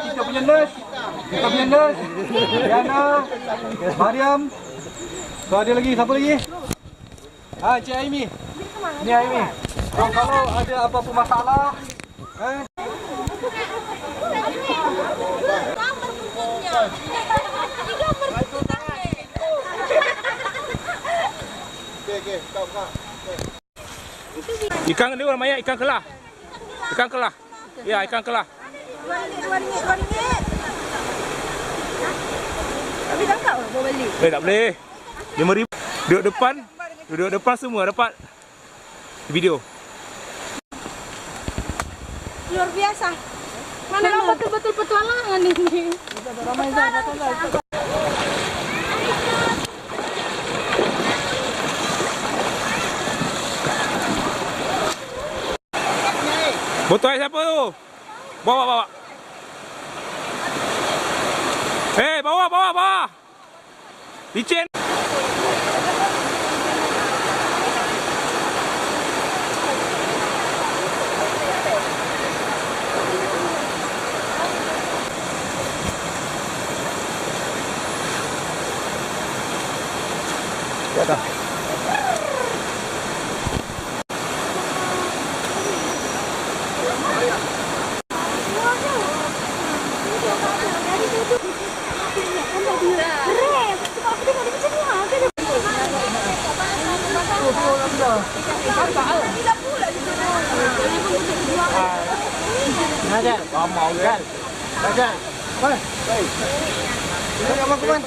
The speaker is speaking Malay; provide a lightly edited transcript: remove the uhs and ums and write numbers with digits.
Kita punya nurse. Diana, Mariam. So ada lagi, siapa lagi? Cik Aimi. Ni Aimi. Kalau ada apa-apa masalah, Ikan ni namanya ikan kelah. Ikan kelah. Ya, ikan kelah. RM2. Tapi tak boleh beli. Tak boleh. RM5,000. Duduk depan semua dapat video. Luar biasa. Mana betul-betul petualangan ini. Ramai betul. Botol air siapa tu? Bawa. Bawa. Licin. Ya dah. Ada. Mau kan? Ada. Baik. Ini apa kawan?